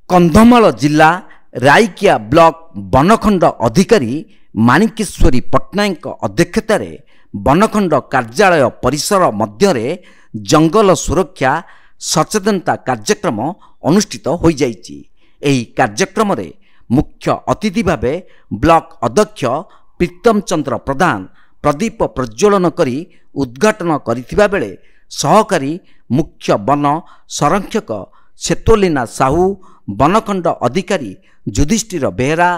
କନ୍ଧମାଳ ଜିଲ୍ଲା ରାଇକିଆ ବ୍ଲକ ବନଖଣ୍ଡ ଅଧିକାରୀ ମାଣିକେଶ୍ୱରୀ ପଟ୍ଟନାୟକଙ୍କ ଅଧ୍ୟକ୍ଷତାରେ ବନଖଣ୍ଡ କାର୍ଯ୍ୟାଳୟ ପରିସର ମଧ୍ୟରେ ଜଙ୍ଗଲ ସୁରକ୍ଷା ସଚେତନତା କାର୍ଯ୍ୟକ୍ରମ ଅନୁଷ୍ଠିତ ହୋଇଯାଇଛି। ଏହି କାର୍ଯ୍ୟକ୍ରମରେ ମୁଖ୍ୟ ଅତିଥି ଭାବେ ବ୍ଲକ ଅଧ୍ୟକ୍ଷ ପ୍ରୀତମ ଚନ୍ଦ୍ର ପ୍ରଧାନ ପ୍ରଦୀପ ପ୍ରଜ୍ୱଳନ କରି ଉଦ୍ଘାଟନ କରିଥିବା ବେଳେ ସହକାରୀ ମୁଖ୍ୟ ବନ ସଂରକ୍ଷକ ସେତୋଲିନା ସାହୁ, ବନଖଣ୍ଡ ଅଧିକାରୀ ଯୁଧିଷ୍ଠିର ବେହେରା,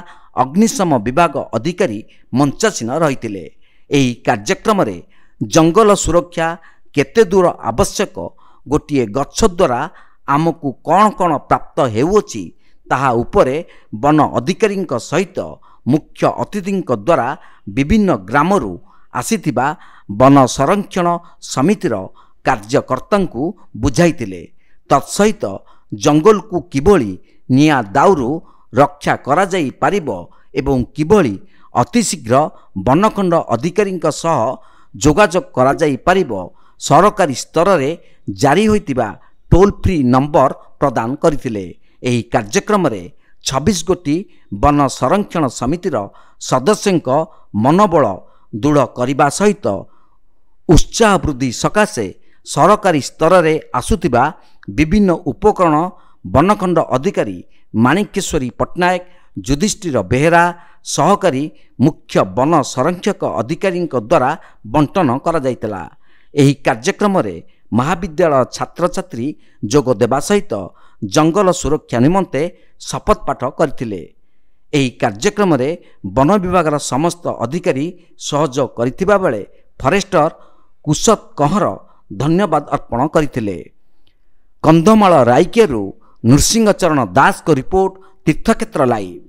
ଅଗ୍ନିଶମ ବିଭାଗ ଅଧିକାରୀ ମଞ୍ଚାସୀନ ରହିଥିଲେ। ଏହି କାର୍ଯ୍ୟକ୍ରମରେ ଜଙ୍ଗଲ ସୁରକ୍ଷା କେତେ ଦୂର ଆବଶ୍ୟକ, ଗୋଟିଏ ଗଛ ଦ୍ୱାରା ଆମକୁ କ'ଣ କ'ଣ ପ୍ରାପ୍ତ ହେଉଅଛି ତାହା ଉପରେ ବନ ଅଧିକାରୀଙ୍କ ସହିତ ମୁଖ୍ୟ ଅତିଥିଙ୍କ ଦ୍ୱାରା ବିଭିନ୍ନ ଗ୍ରାମରୁ ଆସିଥିବା ବନ ସଂରକ୍ଷଣ ସମିତିର କାର୍ଯ୍ୟକର୍ତ୍ତାଙ୍କୁ ବୁଝାଇଥିଲେ। ତତ୍ସହିତ ଜଙ୍ଗଲକୁ କିଭଳି ନିଆଁ ଦାଉରୁ ରକ୍ଷା କରାଯାଇପାରିବ ଏବଂ କିଭଳି ଅତିଶୀଘ୍ର ବନଖଣ୍ଡ ଅଧିକାରୀଙ୍କ ସହ ଯୋଗାଯୋଗ କରାଯାଇପାରିବ, ସରକାରୀ ସ୍ତରରେ ଜାରି ହୋଇଥିବା ଟୋଲ୍ ଫ୍ରି ନମ୍ବର ପ୍ରଦାନ କରିଥିଲେ। ଏହି କାର୍ଯ୍ୟକ୍ରମରେ 26 ଗୋଟି ବନ ସଂରକ୍ଷଣ ସମିତିର ସଦସ୍ୟଙ୍କ ମନୋବଳ ଦୃଢ଼ କରିବା ସହିତ ଉତ୍ସାହ ବୃଦ୍ଧି ସକାଶେ ସରକାରୀ ସ୍ତରରେ ଆସୁଥିବା ବିଭିନ୍ନ ଉପକରଣ ବନଖଣ୍ଡ ଅଧିକାରୀ ମାଣିକେଶ୍ୱରୀ ପଟ୍ଟନାୟକ, ଯୁଧିଷ୍ଠିର ବେହେରା, ସହକାରୀ ମୁଖ୍ୟ ବନ ସଂରକ୍ଷକ ଅଧିକାରୀଙ୍କ ଦ୍ୱାରା ବଣ୍ଟନ କରାଯାଇଥିଲା। ଏହି କାର୍ଯ୍ୟକ୍ରମରେ ମହାବିଦ୍ୟାଳୟ ଛାତ୍ରଛାତ୍ରୀ ଯୋଗ ଦେବା ସହିତ ଜଙ୍ଗଲ ସୁରକ୍ଷା ନିମନ୍ତେ ଶପଥ ପାଠ କରିଥିଲେ। ଏହି କାର୍ଯ୍ୟକ୍ରମରେ ବନ ବିଭାଗର ସମସ୍ତ ଅଧିକାରୀ ସହଯୋଗ କରିଥିବା ବେଳେ ଫରେଷ୍ଟର କୁଶତ କହଁର ଧନ୍ୟବାଦ ଅର୍ପଣ କରିଥିଲେ। କନ୍ଧମାଳ ରାଇକିଆରୁ ନୃସିଂହଚରଣ ଦାସଙ୍କ ରିପୋର୍ଟ, ତୀର୍ଥକ୍ଷେତ୍ର ଲାଇଭ୍।